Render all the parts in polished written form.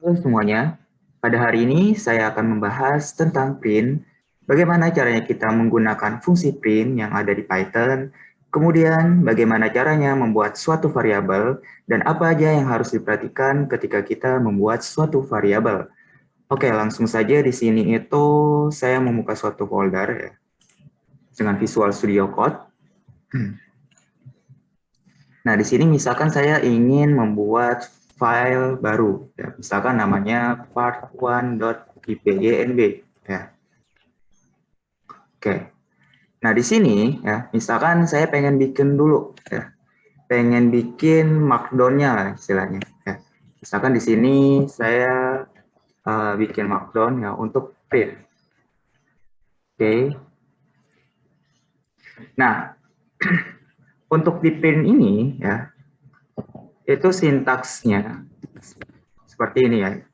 Halo semuanya, pada hari ini saya akan membahas tentang print, bagaimana caranya kita menggunakan fungsi print yang ada di Python, kemudian bagaimana caranya membuat suatu variabel, dan apa aja yang harus diperhatikan ketika kita membuat suatu variabel. Oke, langsung saja di sini itu saya membuka suatu folder ya, dengan Visual Studio Code. Nah, di sini misalkan saya ingin membuat file baru, ya, misalkan namanya part1.ipynb. Ya. Oke. Nah, di sini ya, misalkan saya pengen bikin dulu, ya, pengen bikin markdown-nya istilahnya. Ya. Misalkan di sini saya bikin markdown ya untuk print. Oke. Nah, untuk di print ini ya, itu sintaksnya seperti ini ya.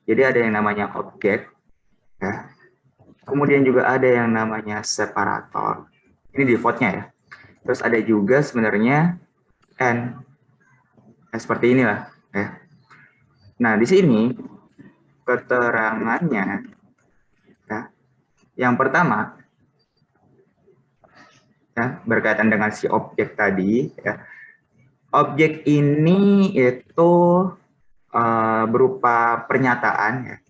Jadi ada yang namanya objek, ya. Kemudian juga ada yang namanya separator. Ini defaultnya ya. Terus ada juga sebenarnya and. Nah, seperti inilah ya. Nah, di sini keterangannya ya. Yang pertama ya berkaitan dengan si objek tadi ya. Objek ini itu berupa pernyataan ya.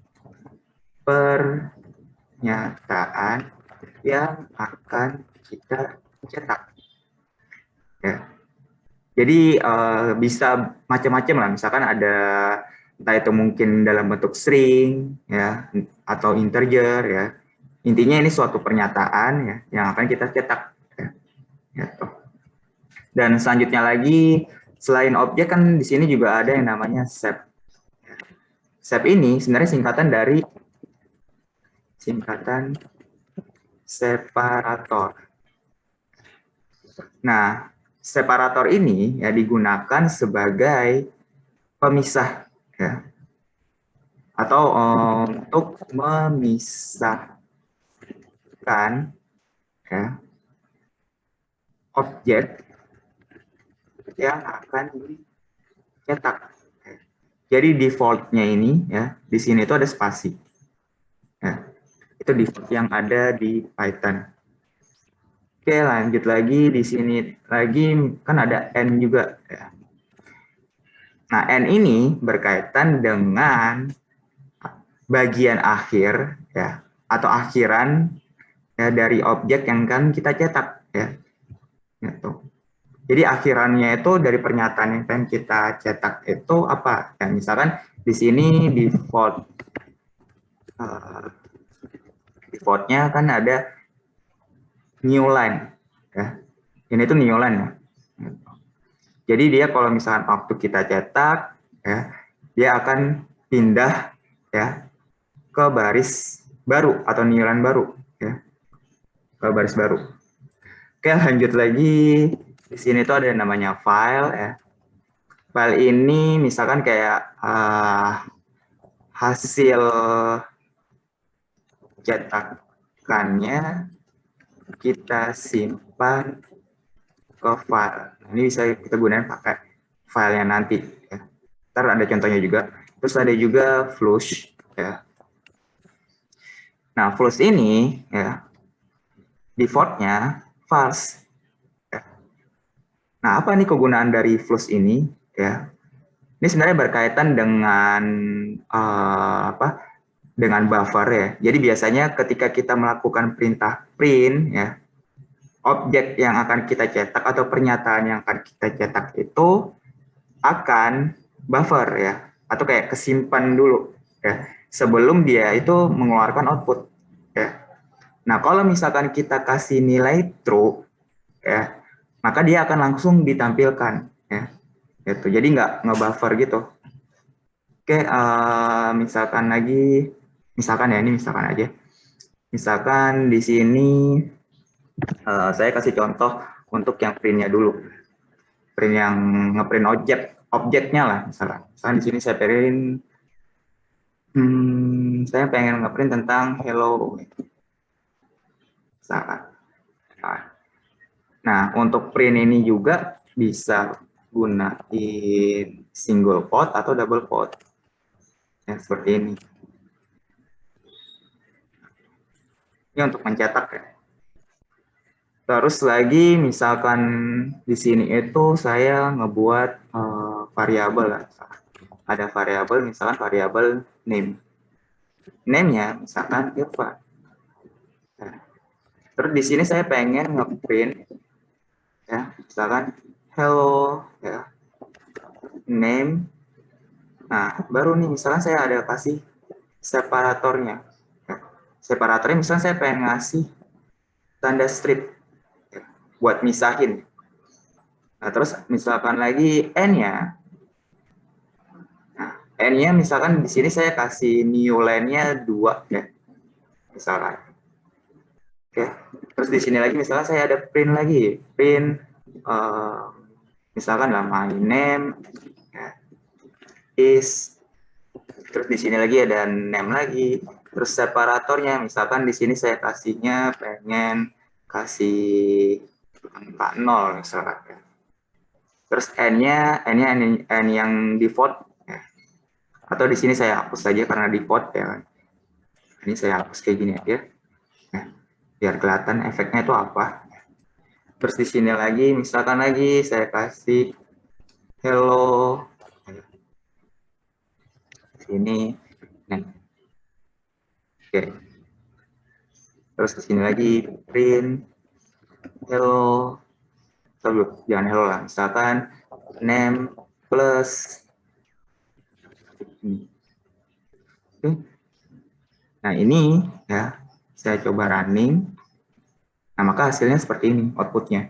Pernyataan yang akan kita cetak ya. Jadi bisa macam-macam lah, misalkan ada entah itu mungkin dalam bentuk string ya atau integer ya. Intinya ini suatu pernyataan ya yang akan kita cetak ya. Gitu. Dan selanjutnya lagi selain objek kan di sini juga ada yang namanya sep. Sep ini sebenarnya singkatan separator. Nah, separator ini ya digunakan sebagai pemisah ya atau untuk memisahkan ya objek yang akan dicetak. Jadi defaultnya ini ya di sini itu ada spasi. Ya, itu default yang ada di Python. Oke, lanjut lagi di sini lagi kan ada n juga ya. Nah, n ini berkaitan dengan bagian akhir ya atau akhiran ya dari objek yang kan kita cetak ya. Gitu. Jadi akhirannya itu dari pernyataan yang kan kita cetak itu apa? Ya, misalkan di sini defaultnya kan ada new line ya. Ini tuh new line ya. Jadi dia kalau misalkan waktu kita cetak ya, dia akan pindah ya ke baris baru atau new line baru ya. Ke baris baru. Oke, lanjut lagi. Di sini tuh ada yang namanya file ya. File ini misalkan kayak hasil cetakannya kita simpan ke file. Nah, ini bisa kita gunakan pakai filenya nanti. Ya. Ntar ada contohnya juga. Terus ada juga flush. Ya. Nah, flush ini ya defaultnya false. Ya. Nah, apa nih kegunaan dari flush ini? Ya, ini sebenarnya berkaitan dengan apa? Dengan buffer ya. Jadi biasanya ketika kita melakukan perintah print ya, objek yang akan kita cetak atau pernyataan yang akan kita cetak itu akan buffer ya atau kayak kesimpan dulu ya sebelum dia itu mengeluarkan output ya. Nah, kalau misalkan kita kasih nilai true ya, maka dia akan langsung ditampilkan ya. Gitu. Jadi nggak ngebuffer gitu. Oke, misalkan lagi, misalkan ya ini misalkan aja. Misalkan di sini saya kasih contoh untuk yang printnya dulu. Print yang ngeprint objeknya lah misalkan. Misalkan di sini saya print, saya pengen ngeprint tentang hello. Misalkan. Nah, untuk print ini juga bisa gunain single quote atau double quote. ya, seperti ini. Ini untuk mencetak ya. Terus lagi misalkan di sini itu saya ngebuat variabel. Ada variabel, misalkan variabel name. Name-nya misalkan Irfan. Nah, terus di sini saya pengen ngeprint ya, misalkan hello ya, name. Nah, baru nih misalkan saya ada kasih separatornya. Ya. Separatornya misalkan saya pengen ngasih tanda strip ya, buat misahin. Nah, terus misalkan lagi n-nya. Nah, n-nya misalkan di sini saya kasih new line-nya 2 ya. Misalkan. Oke. Terus di sini lagi misalkan saya ada print lagi. Print misalkan lah my name ya, is, terus di sini lagi ada name lagi, terus separatornya misalkan di sini saya kasihnya pengen kasih angka 0 misalkan. Terus n-nya n yang default ya. Atau di sini saya hapus saja karena default ya. Ini saya hapus kayak gini aja. Nah, biar kelihatan efeknya itu apa. Terus di sini lagi misalkan lagi saya kasih hello ini. Nah, oke. Terus di sini lagi print hello. Jangan hello lah. Misalkan name plus. Oke. Nah ini ya saya coba running. Nah maka hasilnya seperti ini outputnya.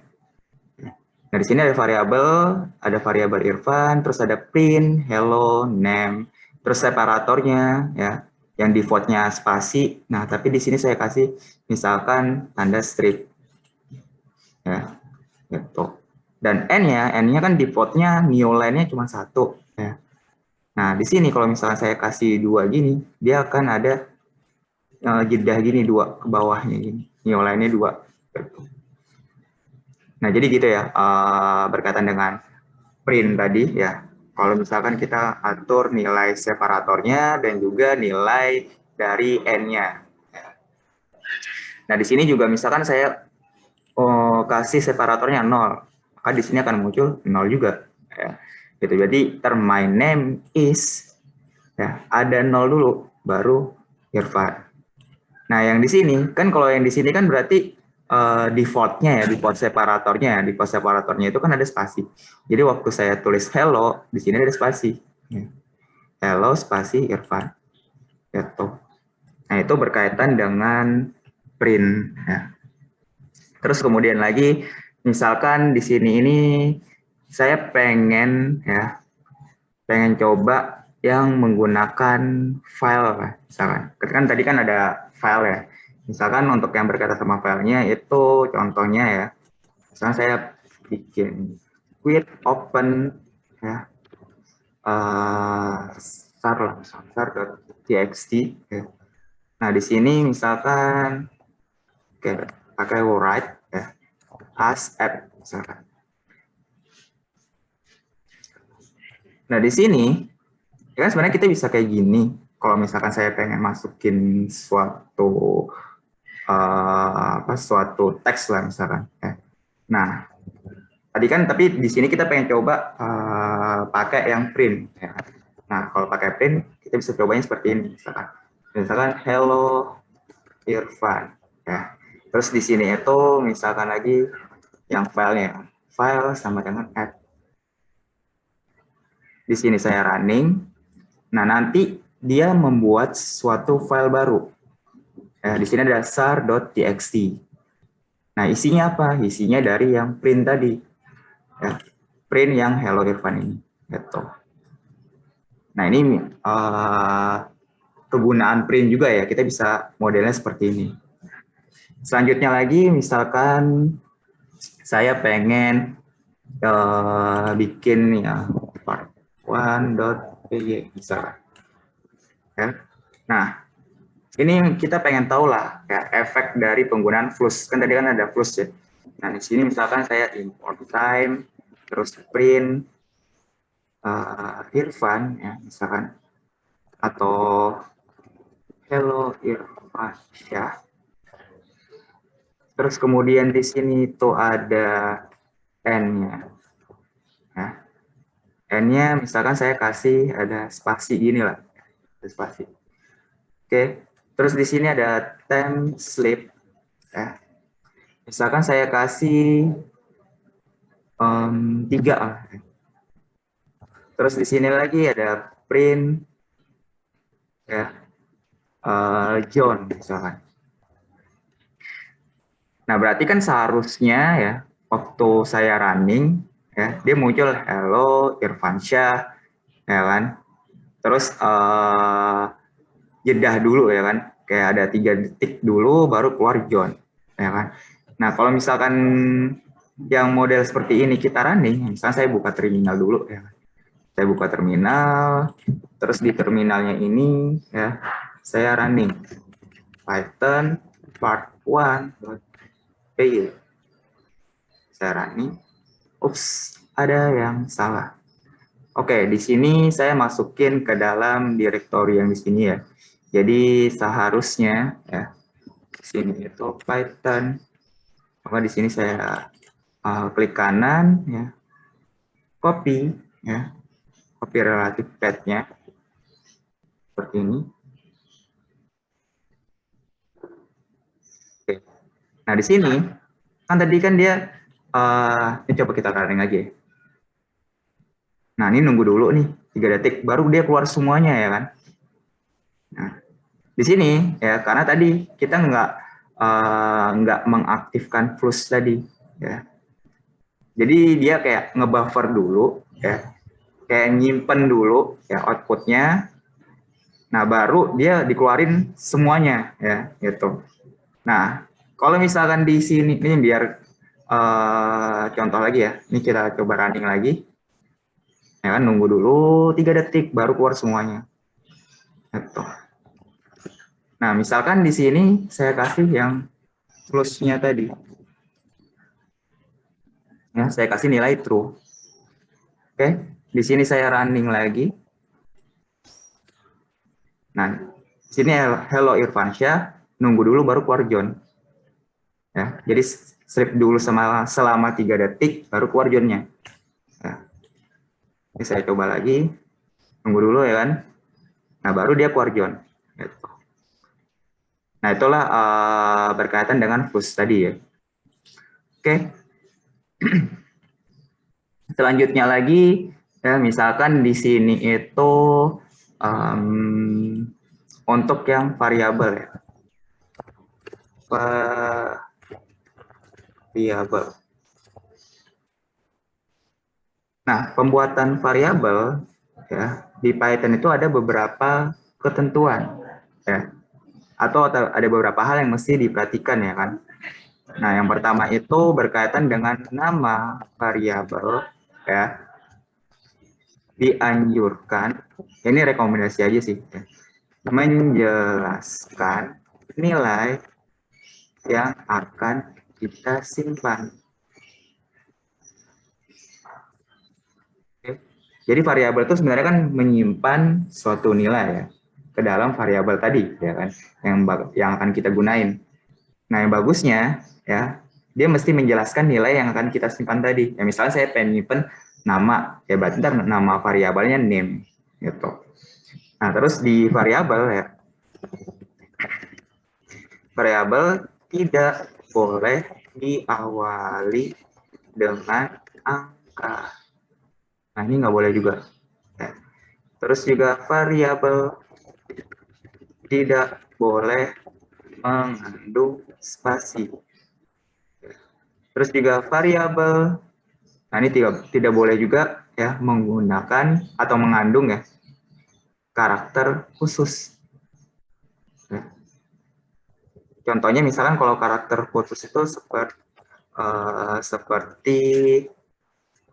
Nah di sini ada variabel Irfan, terus ada print hello name, terus separatornya ya yang defaultnya spasi. Nah tapi di sini saya kasih misalkan tanda strip ya gitu. Dan n-nya kan defaultnya new line-nya cuma 1 ya. Nah di sini kalau misalkan saya kasih 2 gini, dia akan ada jeda gini 2 ke bawahnya gini, new line-nya 2 gitu. Nah jadi gitu ya berkaitan dengan print tadi ya. Kalau misalkan kita atur nilai separatornya dan juga nilai dari n-nya. Nah di sini juga misalkan saya kasih separatornya 0, maka di sini akan muncul 0 juga. Ya. Gitu. Jadi term my name is ya ada 0 dulu, baru Irfan. Nah yang di sini kan kalau yang di sini kan berarti defaultnya ya, default separatornya itu kan ada spasi. Jadi waktu saya tulis hello di sini ada spasi. Hello spasi Irfan. Gitu. Nah itu berkaitan dengan print. Ya. Terus kemudian lagi, misalkan di sini ini saya pengen coba yang menggunakan file, misalkan. Kan tadi kan ada file ya. Misalkan untuk yang berkaitan sama filenya itu contohnya ya. Misalkan saya bikin quit open ya sar.txt ya. Nah di sini misalkan pakai write ya as app misalkan. Nah di sini ya kan sebenarnya kita bisa kayak gini. Kalau misalkan saya pengen masukin suatu suatu teks lah misalkan. Nah tadi kan tapi di sini kita pengen coba pakai yang print. Ya. Nah kalau pakai print kita bisa cobanya seperti ini misalkan hello Irfan. Ya. Terus di sini itu misalkan lagi yang filenya file sama dengan add. Di sini saya running. Nah, nanti dia membuat suatu file baru. Di sini ada sar.txt. Nah, isinya apa? Isinya dari yang print tadi. Ya, print yang hello Irfan ini. Gitu. Nah, ini kegunaan print juga ya. Kita bisa modelnya seperti ini. Selanjutnya lagi, misalkan saya pengen bikin ya part 1.py misalkan. Ya. Nah, ini kita pengen tahu lah ya, efek dari penggunaan flux. Kan tadi kan ada flux ya. Nah, di sini misalkan saya import time, terus print Irfan, ya, misalkan. atau Hello Irfansyah. Terus kemudian di sini tuh ada N-nya. Nah, N-nya misalkan saya kasih ada spasi gini lah, spasi. Oke, terus di sini ada time slip. Ya. Misalkan saya kasih 3 lah. Terus di sini lagi ada print ya John misalkan. Nah, berarti kan seharusnya ya waktu saya running ya dia muncul hello Irfansyah ya kan. Terus jedah dulu ya kan. Kayak ada 3 detik dulu baru keluar John ya kan. Nah, kalau misalkan yang model seperti ini kita running, misalnya saya buka terminal dulu ya. Saya buka terminal, terus di terminalnya ini ya saya running Python part 1.py. Saya running. Ups, ada yang salah. Oke, di sini saya masukin ke dalam direktori yang di sini ya. Jadi seharusnya ya di sini itu Python. Maka di sini saya klik kanan ya, copy ya, copy relative path-nya seperti ini. Oke. Nah di sini kan tadi kan dia ini coba kita running lagi. Nah ini nunggu dulu nih 3 detik baru dia keluar semuanya ya kan. Nah di sini ya karena tadi kita nggak mengaktifkan flush tadi ya. Jadi dia kayak ngebuffer dulu ya, kayak nyimpen dulu ya outputnya. Nah baru dia dikeluarin semuanya ya gitu. Nah kalau misalkan di sini ini biar contoh lagi ya, ini kita coba running lagi. Ya kan, nunggu dulu 3 detik baru keluar semuanya. Gitu. Nah, misalkan di sini saya kasih yang flush-nya tadi. Ya, saya kasih nilai true. Oke, di sini saya running lagi. Nah, di sini hello Irfansyah, nunggu dulu baru keluar John. Ya, jadi strip dulu selama 3 detik baru keluar John-nya. Ya. Ini saya coba lagi, nunggu dulu ya kan. Nah, baru dia keluar John. Gitu. Nah, itulah berkaitan dengan flush tadi ya. Oke. Selanjutnya lagi, ya misalkan di sini itu untuk yang variabel ya. Variabel. Nah, pembuatan variabel ya di Python itu ada beberapa ketentuan ya. Atau ada beberapa hal yang mesti diperhatikan ya kan. Nah, yang pertama itu berkaitan dengan nama variabel ya. Dianjurkan, ini rekomendasi aja sih ya, menjelaskan nilai yang akan kita simpan. Oke. Jadi variabel itu sebenarnya kan menyimpan suatu nilai ya ke dalam variabel tadi ya kan yang akan kita gunain. Nah, yang bagusnya ya dia mesti menjelaskan nilai yang akan kita simpan tadi. Ya misalnya saya pengen nyimpen nama, ya berarti ntar nama variabelnya name gitu. Nah, terus di variabel ya variabel tidak boleh diawali dengan angka. Nah, ini nggak boleh juga. Ya. Terus juga variabel tidak boleh mengandung spasi. Terus juga variabel, nah ini tidak boleh juga ya menggunakan atau mengandung ya karakter khusus. Ya. Contohnya misalkan kalau karakter khusus itu seperti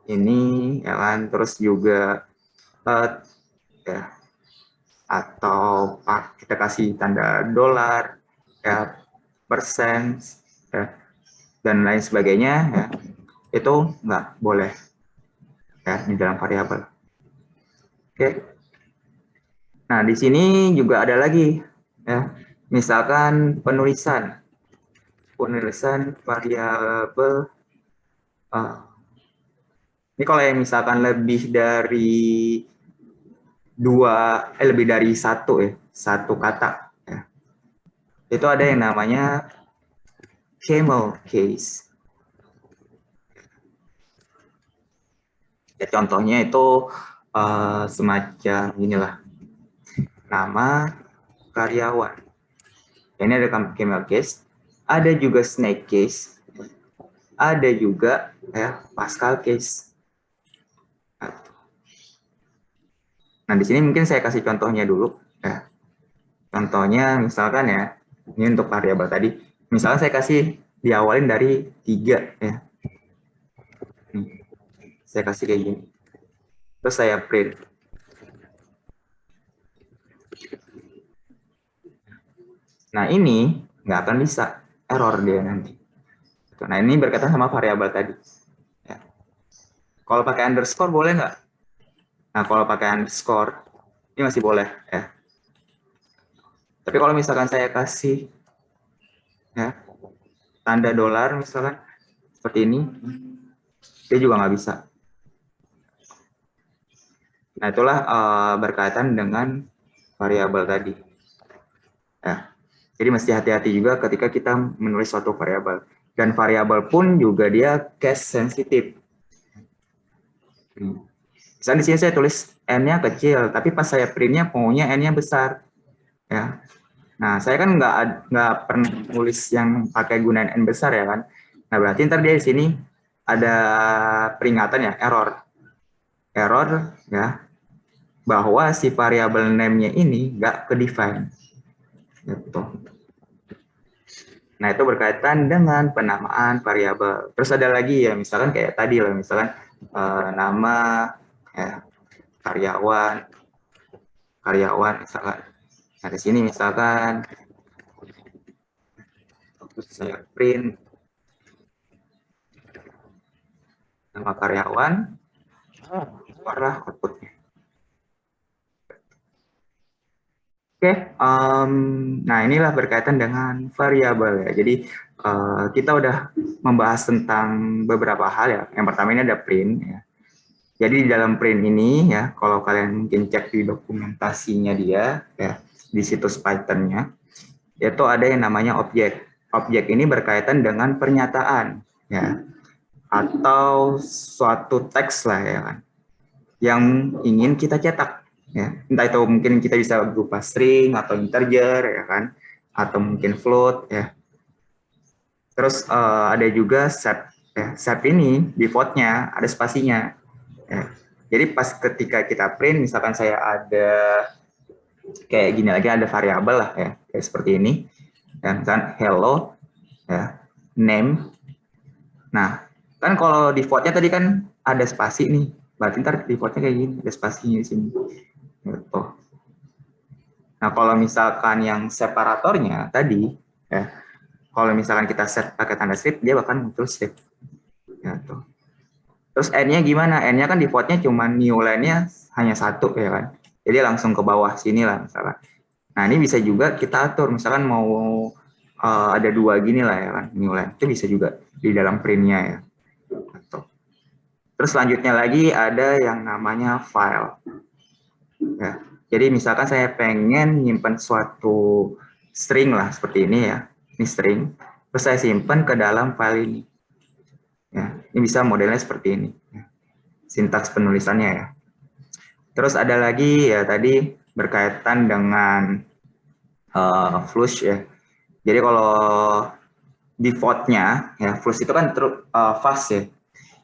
ini ya kan, terus juga ya atau kita kasih tanda dolar ya persen ya, dan lain sebagainya ya itu nggak boleh ya di dalam variabel. Oke. Nah, di sini juga ada lagi, ya. Misalkan penulisan variabel. Ini kalau yang misalkan lebih dari satu ya, satu kata, ya. Itu ada yang namanya camel case. Ya, contohnya itu semacam inilah, nama karyawan. Ini ada camel case, ada juga snake case, ada juga ya Pascal case. Nah, di sini mungkin saya kasih contohnya dulu. Ya. Contohnya misalkan ya, ini untuk variabel tadi. Misalnya saya kasih diawalin dari 3 ya. Saya kasih kayak gini. Terus saya print. Nah, ini nggak akan bisa, error dia nanti. Nah, ini berkaitan sama variabel tadi. Ya. Kalau pakai underscore boleh nggak? Nah, kalau pakai underscore, ini masih boleh. Ya. Tapi kalau misalkan saya kasih ya, tanda dolar misalkan, seperti ini, dia juga nggak bisa. Nah, itulah berkaitan dengan variabel tadi. Ya. Jadi mesti hati-hati juga ketika kita menulis suatu variabel. Dan variabel pun juga dia case sensitif. Misalnya di sini saya tulis n-nya kecil, tapi pas saya print-nya maunya n-nya besar. Ya. Nah, saya kan nggak pernah nulis yang pakai gunaan n besar ya kan. Nah, berarti ntar dia di sini ada peringatan ya, error. Error ya, bahwa si variabel name-nya ini nggak ke-define. Gitu. Nah, itu berkaitan dengan penamaan variabel. Terus ada lagi ya, misalkan kayak tadi lah, misalkan nama ya, karyawan misalkan. Nah, di sini misalkan saya print nama karyawan, keluarlah outputnya. Oke, nah inilah berkaitan dengan variabel ya. Jadi kita udah membahas tentang beberapa hal ya. Yang pertama ini ada print ya. Jadi di dalam print ini ya, kalau kalian mungkin cek di dokumentasinya dia ya, di situs Python-nya, itu ada yang namanya objek. Objek ini berkaitan dengan pernyataan ya, atau suatu teks lah ya kan, yang ingin kita cetak ya. Entah itu mungkin kita bisa berupa string atau integer ya kan, atau mungkin float ya. Terus ada juga set ya. Set ini defaultnya ada spasinya ya. Jadi pas ketika kita print, misalkan saya ada kayak gini lagi, ada variabel lah ya, kayak seperti ini ya, misalkan hello ya, name. Nah, kan kalau defaultnya tadi kan ada spasi nih, berarti ntar defaultnya kayak gini, ada spasinya di sini gitu. Nah, kalau misalkan yang separatornya tadi ya, kalau misalkan kita set pakai tanda strip, dia bakal muncul strip gitu. Terus n-nya gimana? N-nya kan defaultnya cuma new line-nya hanya satu ya kan. Jadi langsung ke bawah sini lah misalkan. Nah, ini bisa juga kita atur, misalkan mau ada 2 gini lah ya kan, new line. Itu bisa juga di dalam print-nya ya. Terus selanjutnya lagi ada yang namanya file. Ya. Jadi misalkan saya pengen nyimpan suatu string lah seperti ini ya. Ini string. Terus saya simpan ke dalam file ini. Ya, ini bisa modelnya seperti ini. Sintaks penulisannya ya. Terus ada lagi ya tadi berkaitan dengan flush ya. Jadi kalau defaultnya ya, flush itu kan fast ya.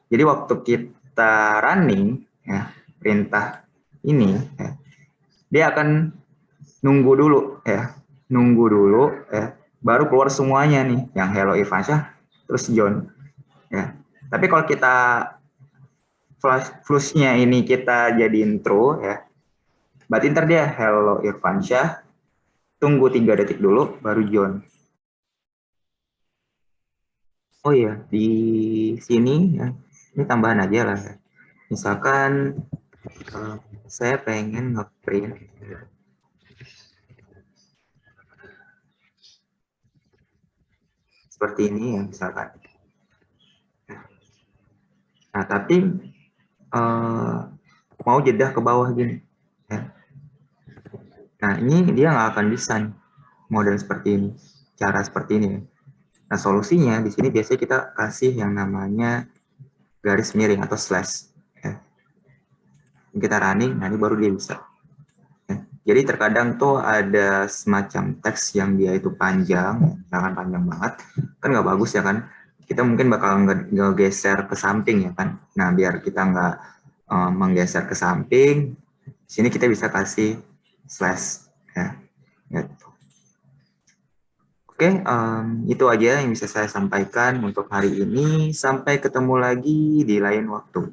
Jadi waktu kita running ya, perintah ini ya, dia akan nunggu dulu ya, baru keluar semuanya nih, yang hello Irfansyah terus John ya. Tapi kalau kita flushnya ini kita jadiin true ya, berarti ntar dia hello Irfansyah, tunggu 3 detik dulu baru John. Oh iya, di sini ya, ini tambahan aja lah ya. Misalkan saya pengen ngeprint seperti ini ya misalkan. Nah, tapi mau jedah ke bawah gini. Ya. Nah, ini dia nggak akan bisa nih, model seperti ini, cara seperti ini. Nah, solusinya di sini biasanya kita kasih yang namanya garis miring atau slash. Ya. Kita running, nah ini baru dia bisa. Ya. Jadi terkadang tuh ada semacam teks yang dia itu panjang, jangan panjang banget, kan nggak bagus ya kan. Kita mungkin bakal ngegeser ke samping ya kan. Nah, biar kita nggak menggeser ke samping, sini kita bisa kasih slash ya. Gitu. Oke, itu aja yang bisa saya sampaikan untuk hari ini. Sampai ketemu lagi di lain waktu.